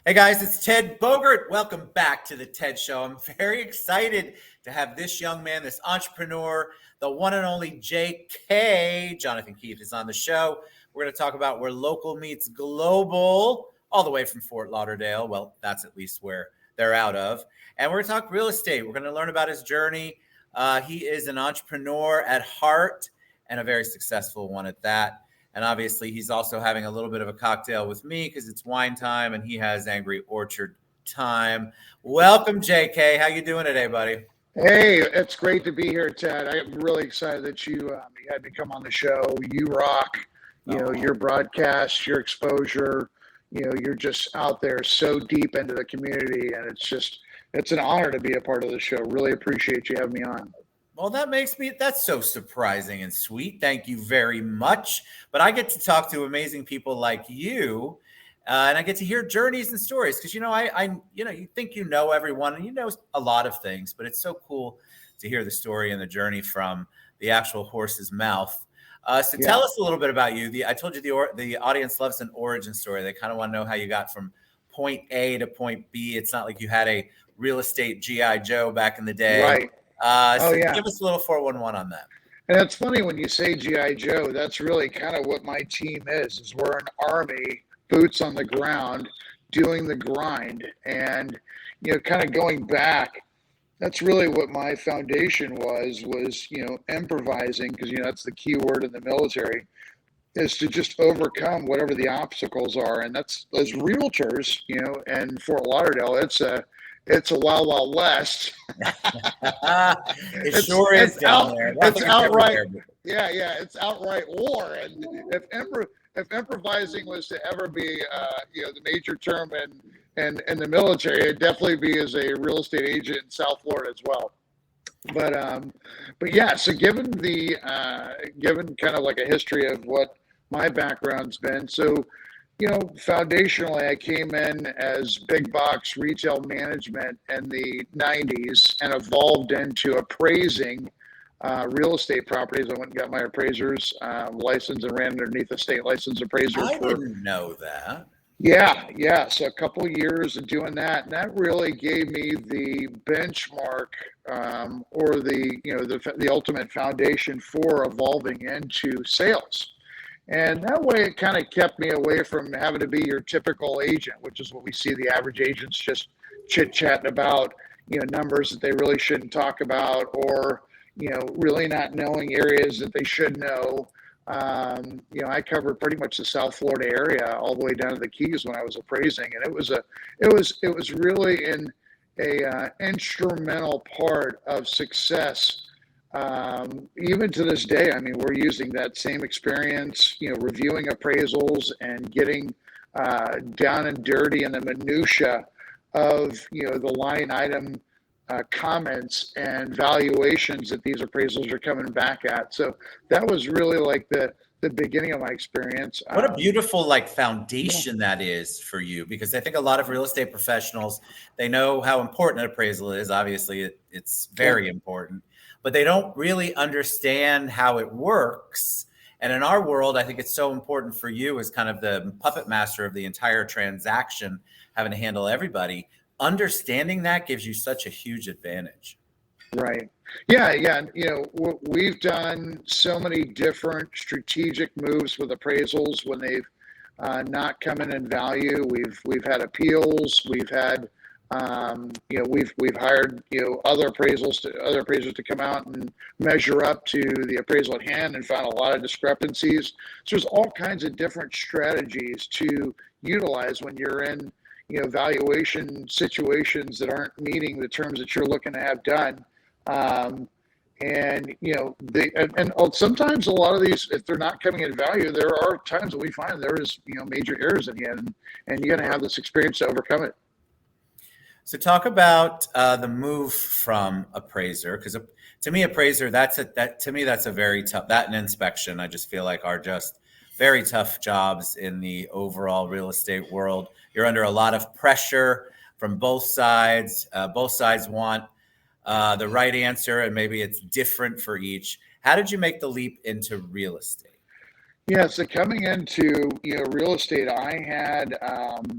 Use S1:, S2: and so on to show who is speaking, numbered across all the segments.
S1: Hey guys, it's Ted Bogert. Welcome back to the Ted Show. I'm very excited to have this young man, this entrepreneur, the one and only JK, Jonathan Keith, is on the show. We're going to talk about where local meets global, all the way from Fort Lauderdale. Well, that's at least where they're out of. And we're going to talk real estate. We're going to learn about his journey. He is an entrepreneur at heart and a very successful one at that. And obviously, he's also having a little bit of a cocktail with me because it's wine time and he has Angry Orchard time. Welcome, JK. How you doing today, buddy?
S2: Hey, it's great to be here, Ted. I'm really excited that you had me come on the show. You rock, your broadcast, your exposure. You're just out there so deep into the community, and it's an honor to be a part of the show. Really appreciate you having me on.
S1: Well, that's so surprising and sweet. Thank you very much. But I get to talk to amazing people like you, and I get to hear journeys and stories because, you think you know everyone and you know a lot of things, but it's so cool to hear the story and the journey from the actual horse's mouth. Tell us a little bit about you. I told you the audience loves an origin story. They kind of want to know how you got from point A to point B. It's not like you had a real estate G.I. Joe back in the day.
S2: Right.
S1: Give us a little 411 on that.
S2: And it's funny when you say G.I. Joe, that's really kind of what my team is we're an army, boots on the ground, doing the grind. And, kind of going back, that's really what my foundation was improvising, because, that's the key word in the military, is to just overcome whatever the obstacles are. And that's, as realtors, in Fort Lauderdale, it's a wild, wild west.
S1: It sure is down there.
S2: It's outright. It's outright war. And if improvising was to ever be, the major term in the military, it'd definitely be as a real estate agent in South Florida as well. But yeah. So given kind of like a history of what my background's been, so. Foundationally, I came in as big box retail management in the 90s and evolved into appraising real estate properties. I went and got my appraiser's license and ran underneath a state license appraiser.
S1: I didn't know that.
S2: Yeah. So a couple of years of doing that, and that really gave me the benchmark or the ultimate foundation for evolving into sales. And that way it kind of kept me away from having to be your typical agent, which is what we see the average agents just chit-chatting about, numbers that they really shouldn't talk about, or, really not knowing areas that they should know. I covered pretty much the South Florida area all the way down to the Keys when I was appraising. And it was really a instrumental part of success. Even to this day, we're using that same experience, reviewing appraisals and getting down and dirty in the minutia of, the line item comments and valuations that these appraisals are coming back at. So that was really like the beginning of my experience.
S1: What a beautiful foundation that is for you, because I think a lot of real estate professionals, they know how important an appraisal is. Obviously, it's very important. But they don't really understand how it works. And in our world, I think it's so important for you as kind of the puppet master of the entire transaction, having to handle everybody. Understanding that gives you such a huge advantage.
S2: Right. Yeah. We've done so many different strategic moves with appraisals when they've not come in value. We've had appeals. We've had we've hired other appraisers to come out and measure up to the appraisal at hand and found a lot of discrepancies. So there's all kinds of different strategies to utilize when you're in valuation situations that aren't meeting the terms that you're looking to have done. And sometimes a lot of these, if they're not coming in value, there are times that we find there is major errors in the end, and you got to have this experience to overcome it.
S1: So talk about the move from appraiser, because to me, appraiser, that's a very tough, that and inspection, I just feel like are just very tough jobs in the overall real estate world. You're under a lot of pressure from both sides. Both sides want the right answer, and maybe it's different for each. How did you make the leap into real estate?
S2: Yeah, so coming into real estate, I had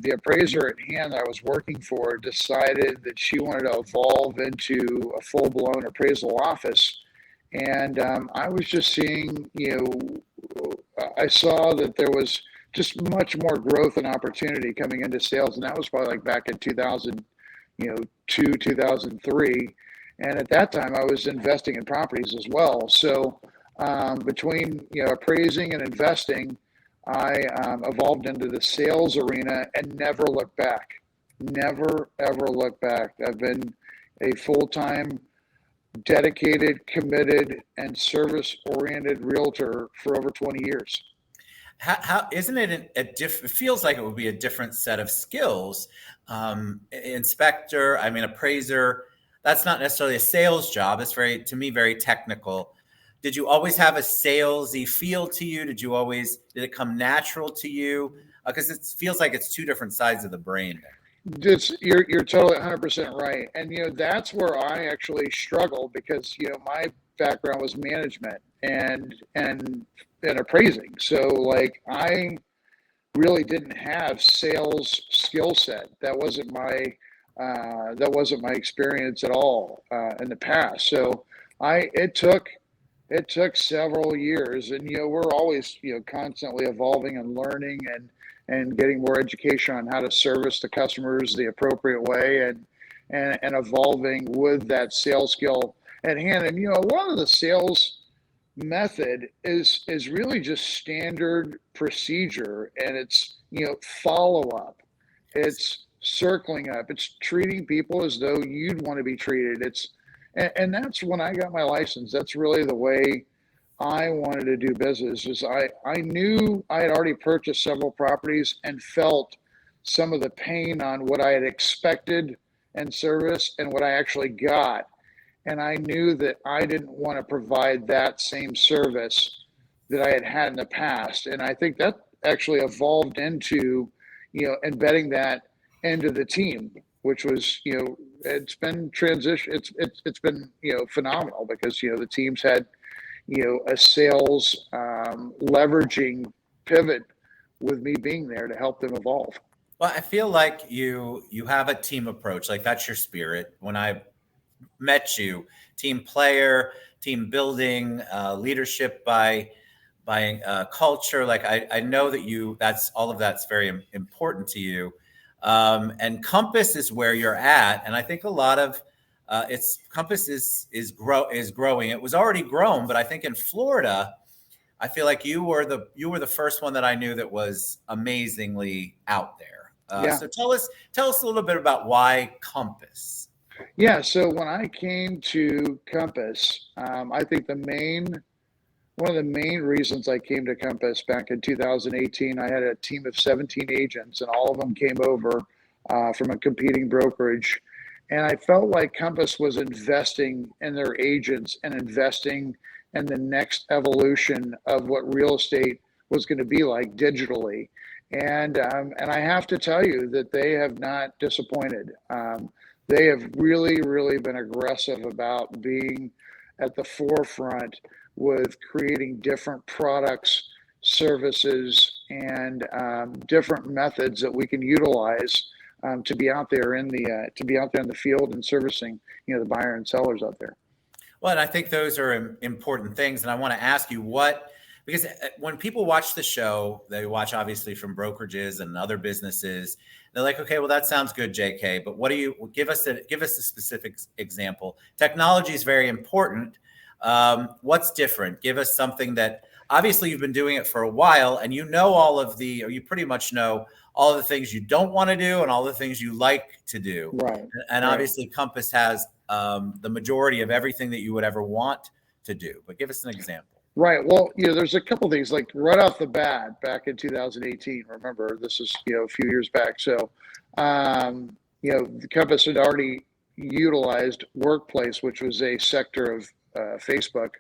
S2: the appraiser at hand that I was working for decided that she wanted to evolve into a full-blown appraisal office, and I was just seeing, I saw that there was just much more growth and opportunity coming into sales, and that was probably like back in 2000, 2003, and at that time I was investing in properties as well. So between appraising and investing, I evolved into the sales arena and never looked back. Never ever looked back. I've been a full-time, dedicated, committed, and service-oriented realtor for over 20 years.
S1: How isn't it it feels like it would be a different set of skills. Inspector, I mean, appraiser, that's not necessarily a sales job. It's to me, very technical. Did you always have a salesy feel to you? Did it come natural to you? Because it feels like it's two different sides of the brain.
S2: You're totally 100% right. And, that's where I actually struggle because, my background was management and appraising. So like I really didn't have sales skill set. That wasn't my experience at all in the past. So it took several years, and we're always constantly evolving and learning and getting more education on how to service the customers the appropriate way and evolving with that sales skill at hand. And a lot of the sales method is really just standard procedure, and it's follow up, it's circling up, it's treating people as though you'd want to be treated. And that's when I got my license. That's really the way I wanted to do business. Is I knew I had already purchased several properties and felt some of the pain on what I had expected and service and what I actually got. And I knew that I didn't want to provide that same service that I had in the past. And I think that actually evolved into, embedding that into the team, which was, it's been transition. It's been, phenomenal because, the team's had, a sales leveraging pivot with me being there to help them evolve.
S1: Well, I feel like you have a team approach. Like that's your spirit. When I met you, team player, team building, leadership by culture. Like I know that that's all of that's very important to you. And Compass is where you're at. And I think a lot of Compass is growing. It was already grown, but I think in Florida, I feel like you were the first one that I knew that was amazingly out there.
S2: Yeah.
S1: So tell us a little bit about why Compass.
S2: Yeah. So when I came to Compass, I think one of the main reasons I came to Compass back in 2018, I had a team of 17 agents, and all of them came over from a competing brokerage. And I felt like Compass was investing in their agents and investing in the next evolution of what real estate was going to be like digitally. And I have to tell you that they have not disappointed. They have really, really been aggressive about being at the forefront with creating different products, services, and different methods that we can utilize to be out there in the field and servicing the buyer and sellers out there.
S1: Well, and I think those are important things, and I want to ask you because when people watch the show, they watch obviously from brokerages and other businesses. They're like, okay, well, that sounds good, JK, but what do you give us a specific example? Technology is very important. What's different? Give us something that obviously you've been doing it for a while, and you pretty much know all of the things you don't want to do and all the things you like to do.
S2: Right.
S1: And obviously Compass has the majority of everything that you would ever want to do. But give us an example.
S2: Right. Well, there's a couple things like right off the bat back in 2018. Remember, this is a few years back. So, the Compass had already utilized Workplace, which was a sector of Facebook,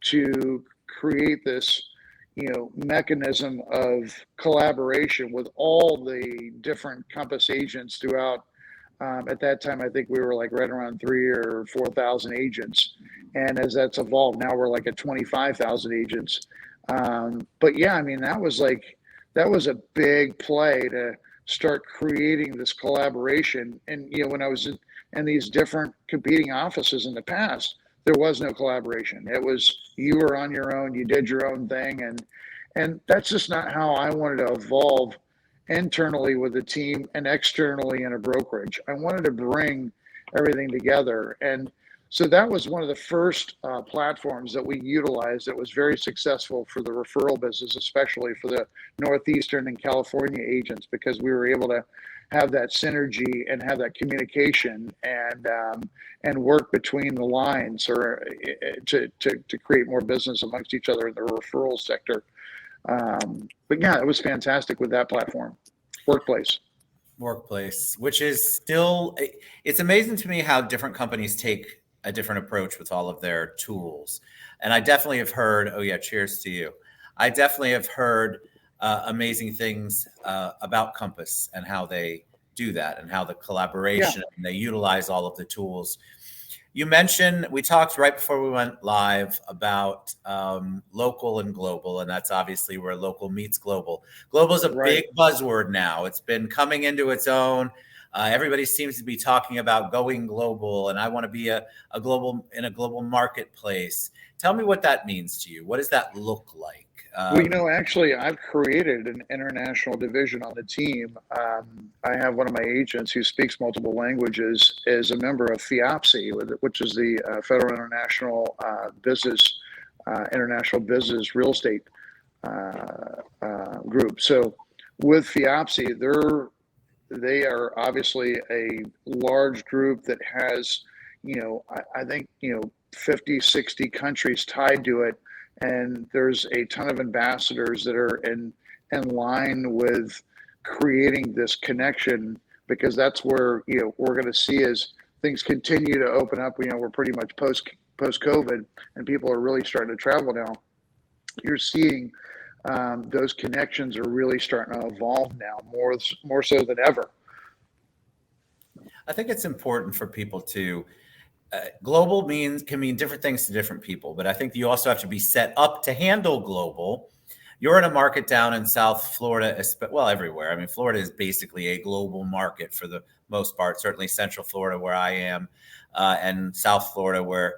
S2: to create this mechanism of collaboration with all the different Compass agents throughout. At that time, I think we were like right around 3,000 or 4,000 agents. And as that's evolved, now we're like at 25,000 agents. But yeah, I mean, that was a big play to start creating this collaboration. And, when I was in these different competing offices in the past, there was no collaboration. It was, you were on your own, you did your own thing. And that's just not how I wanted to evolve internally with the team and externally in a brokerage. I wanted to bring everything together. And so that was one of the first platforms that we utilized that was very successful for the referral business, especially for the Northeastern and California agents, because we were able to have that synergy and have that communication and work between the lines or to create more business amongst each other in the referral sector. But yeah, it was fantastic with that platform, Workplace,
S1: which is still, it's amazing to me how different companies take a different approach with all of their tools. And I definitely have heard, oh yeah, cheers to you. I definitely have heard amazing things about Compass and how they do that and how the collaboration, and they utilize all of the tools. You mentioned, we talked right before we went live about local and global, and that's obviously where local meets global. Global is a big buzzword now. It's been coming into its own. Everybody seems to be talking about going global, and I want to be a global marketplace. Tell me what that means to you. What does that look like?
S2: Well, actually, I've created an international division on the team. I have one of my agents who speaks multiple languages, is a member of FIAPSI, which is the Federal International International Business Real Estate group. So with FIAPSI, they are obviously a large group that has, I think, 50, 60 countries tied to it. And there's a ton of ambassadors that are in line with creating this connection, because that's where, we're going to see as things continue to open up. We're pretty much post COVID, and people are really starting to travel now. You're seeing those connections are really starting to evolve now, more so than ever.
S1: I think it's important for people to global can mean different things to different people, but I think you also have to be set up to handle global. You're in a market down in South Florida, well, everywhere. I mean, Florida is basically a global market for the most part, certainly Central Florida where I am, and South Florida where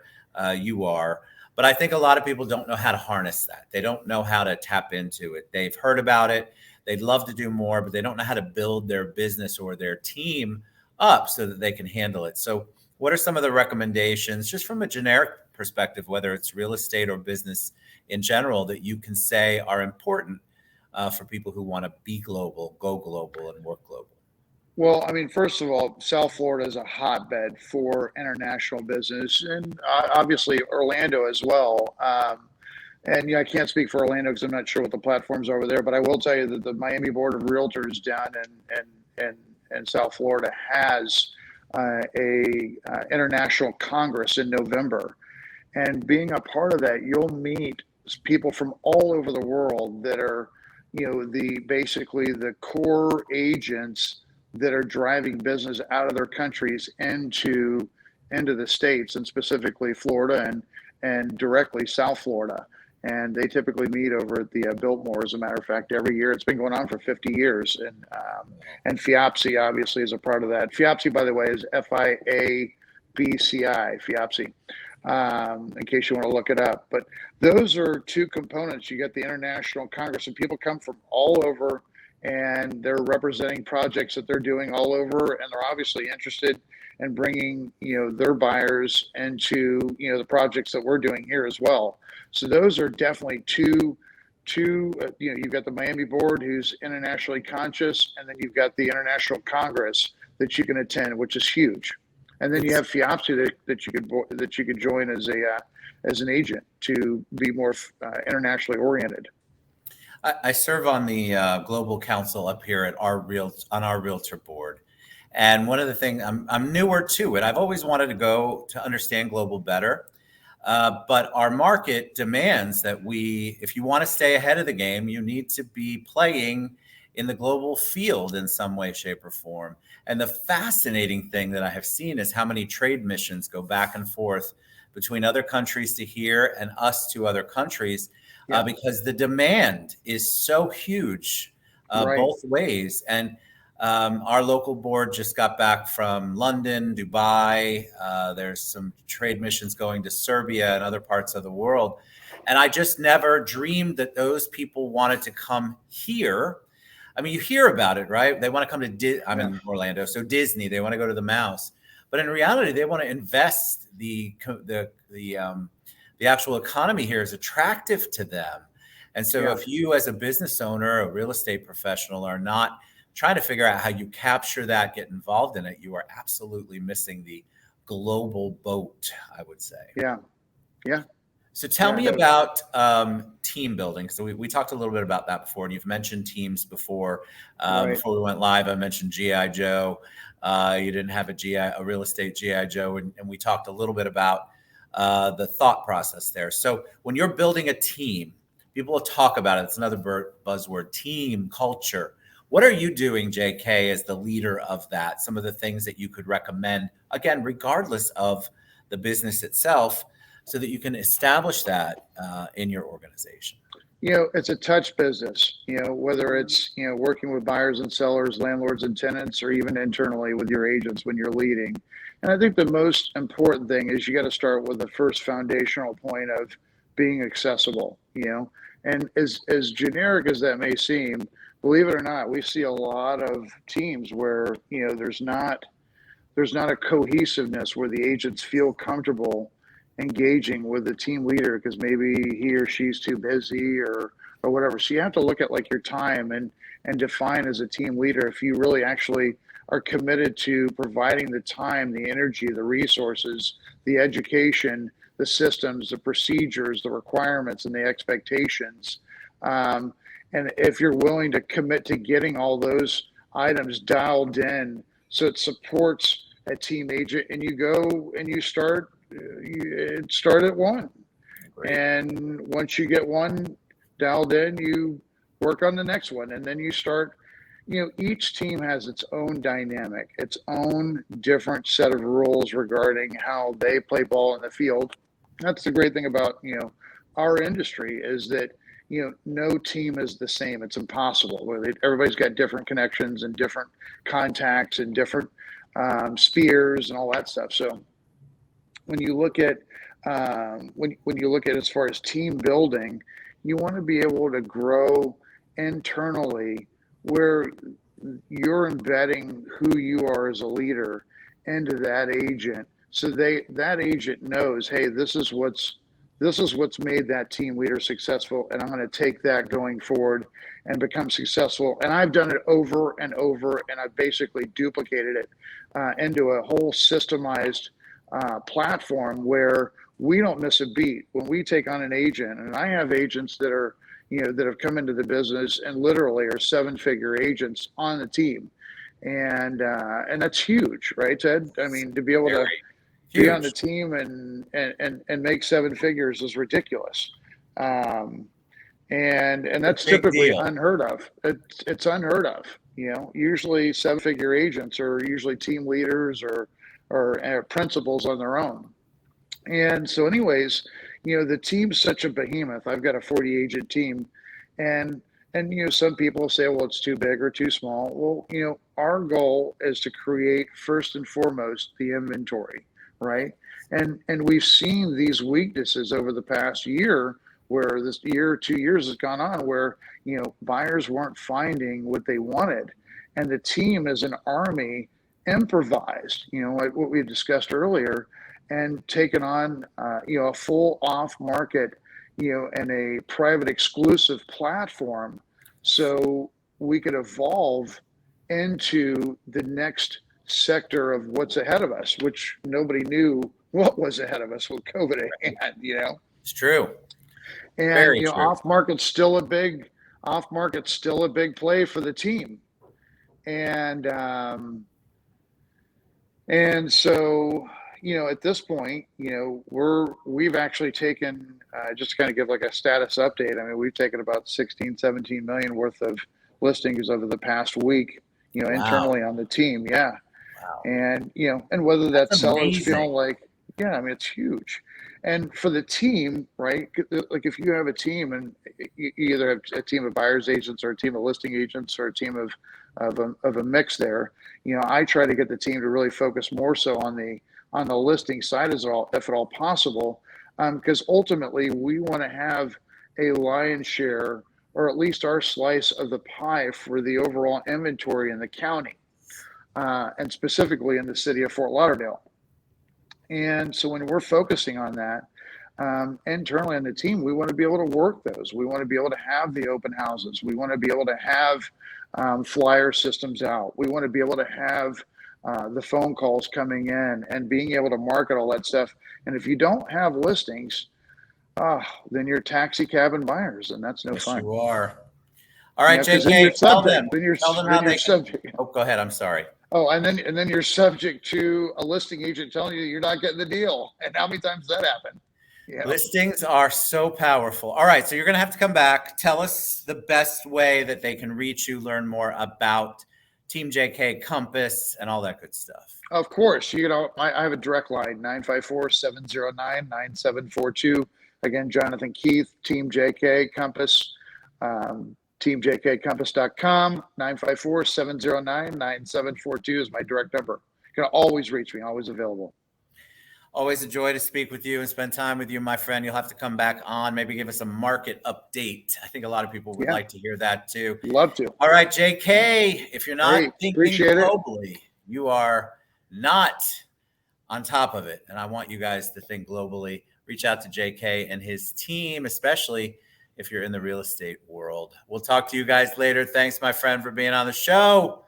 S1: you are. But I think a lot of people don't know how to harness that. They don't know how to tap into it. They've heard about it. They'd love to do more, but they don't know how to build their business or their team up so that they can handle it. So what are some of the recommendations, just from a generic perspective, whether it's real estate or business in general, that you can say are important for people who want to be global, go global, and work global?
S2: Well, I mean, first of all, South Florida is a hotbed for international business, and obviously Orlando as well. And I can't speak for Orlando because I'm not sure what the platforms are over there, but I will tell you that the Miami Board of Realtors down in South Florida has a international Congress in November. And being a part of that, you'll meet people from all over the world that are, basically the core agents that are driving business out of their countries into the States, and specifically Florida and directly South Florida. And they typically meet over at the Biltmore, as a matter of fact, every year. It's been going on for 50 years. And FIAPSI obviously is a part of that. FIAPSI, by the way, is FIABCI, FIAPSI, in case you want to look it up. But those are two components. You get the International Congress, and people come from all over, and they're representing projects that they're doing all over, and they're obviously interested in bringing, their buyers into, the projects that we're doing here as well. So those are definitely two. You've got the Miami Board, who's internationally conscious, and then you've got the International Congress that you can attend, which is huge. And then you have FIAPSI that you could join as an agent to be more internationally oriented.
S1: I serve on the Global Council up here at our Realtor board. And one of the things, I'm newer to it. I've always wanted to go to understand global better. But our market demands that if you want to stay ahead of the game, you need to be playing in the global field in some way, shape, or form. And the fascinating thing that I have seen is how many trade missions go back and forth between other countries to here and us to other countries. because the demand is so huge
S2: Right.
S1: both ways. And our local board just got back from London, Dubai. There's some trade missions going to Serbia and other parts of the world. And I just never dreamed that those people wanted to come here. I mean, you hear about it, right? They want to come to, I'm in Orlando, so Disney, they want to go to the Mouse. But in reality, they want to invest the actual economy here is attractive to them. And so if you as a business owner, a real estate professional are not trying to figure out how you capture that, get involved in it, you are absolutely missing the global boat, I would say.
S2: Yeah.
S1: So tell me about team building. So we talked a little bit about that before, and you've mentioned teams before. Before we went live, I mentioned G.I. Joe. You didn't have a real estate G.I. Joe, and we talked a little bit about the thought process there. So when you're building a team, people will talk about it. It's another buzzword, team, culture. What are you doing, JK, as the leader of that? Some of the things that you could recommend, again, regardless of the business itself, so that you can establish that in your organization?
S2: It's a touch business, whether it's, working with buyers and sellers, landlords and tenants, or even internally with your agents when you're leading. And I think the most important thing is you got to start with the first foundational point of being accessible, and as generic as that may seem, believe it or not, we see a lot of teams where, there's not a cohesiveness where the agents feel comfortable engaging with the team leader because maybe he or she's too busy or whatever. So you have to look at like your time and define as a team leader if you really actually are committed to providing the time, the energy, the resources, the education, the systems, the procedures, the requirements, and the expectations. And if you're willing to commit to getting all those items dialed in so it supports a team agent, and you go and you start at one. Great. And once you get one dialed in, you work on the next one, and then you start, each team has its own dynamic, its own different set of rules regarding how they play ball in the field. That's the great thing about, our industry is that, no team is the same. It's impossible. Everybody's got different connections and different contacts and different spheres and all that stuff. So when you look at when you look at as far as team building, you want to be able to grow internally where you're embedding who you are as a leader into that agent, so that agent knows, hey, this is what's made that team leader successful, and I'm going to take that going forward and become successful. And I've done it over and over, and I've basically duplicated it into a whole systemized platform where we don't miss a beat when we take on an agent. And I have agents that are, that have come into the business and literally are 7-figure agents on the team. And that's huge, right, Ted? I mean, to be able to be on the team and make 7 figures is ridiculous. And that's typically unheard of. It's unheard of. Usually 7-figure agents are usually team leaders or principals on their own. And so anyways, the team's such a behemoth. I've got a 40 agent team, and some people say, well, it's too big or too small. Well, our goal is to create first and foremost the inventory, right? And we've seen these weaknesses over the past year, where this year, 2 years has gone on, where buyers weren't finding what they wanted, and the team as an army improvised, like what we discussed earlier, and taken on a full off market, and a private exclusive platform, so we could evolve into the next sector of what's ahead of us, which nobody knew what was ahead of us with COVID at hand.
S1: It's true.
S2: And
S1: Very true.
S2: off market's still a big play for the team. And so, at this point, we've actually taken, just to kind of give like a status update. I mean, we've taken about 16, 17 million worth of listings over the past week,
S1: Wow.
S2: internally on the team. Yeah.
S1: Wow.
S2: And, and whether that's sellers
S1: amazing.
S2: feeling like, I mean, it's huge. And for the team, right? Like if you have a team and you either have a team of buyer's agents or a team of listing agents or a team of a mix there, I try to get the team to really focus more so on the listing side as all, if at all possible, because ultimately we want to have a lion's share or at least our slice of the pie for the overall inventory in the county, and specifically in the city of Fort Lauderdale. And so when we're focusing on that, internally on the team, we want to be able to work those. We want to be able to have the open houses. We want to be able to have flyer systems out. We want to be able to have the phone calls coming in and being able to market all that stuff. And if you don't have listings, then you're taxi cabin buyers, and that's no
S1: Yes,
S2: fun.
S1: you are. All right,
S2: Because then you're
S1: JK, tell
S2: subject.
S1: them. Tell them
S2: Then
S1: how
S2: you're
S1: they
S2: subject.
S1: Oh, go ahead. I'm sorry.
S2: Oh, and then you're subject to a listing agent telling you you're not getting the deal. And how many times does that happen? Yeah.
S1: Listings are so powerful. All right, so you're going to have to come back. Tell us the best way that they can reach you, learn more about Team JK, Compass, and all that good stuff.
S2: Of course. I have a direct line, 954-709-9742. Again, Jonathan Keith, Team JK, Compass, teamjkcompass.com, 954-709-9742 is my direct number. You can always reach me, always available.
S1: Always a joy to speak with you and spend time with you, my friend. You'll have to come back on, maybe give us a market update. I think a lot of people would like to hear that too.
S2: Love to.
S1: All right, JK, if you're not thinking globally, you are not on top of it. And I want you guys to think globally. Reach out to JK and his team, especially if you're in the real estate world. We'll talk to you guys later. Thanks, my friend, for being on the show.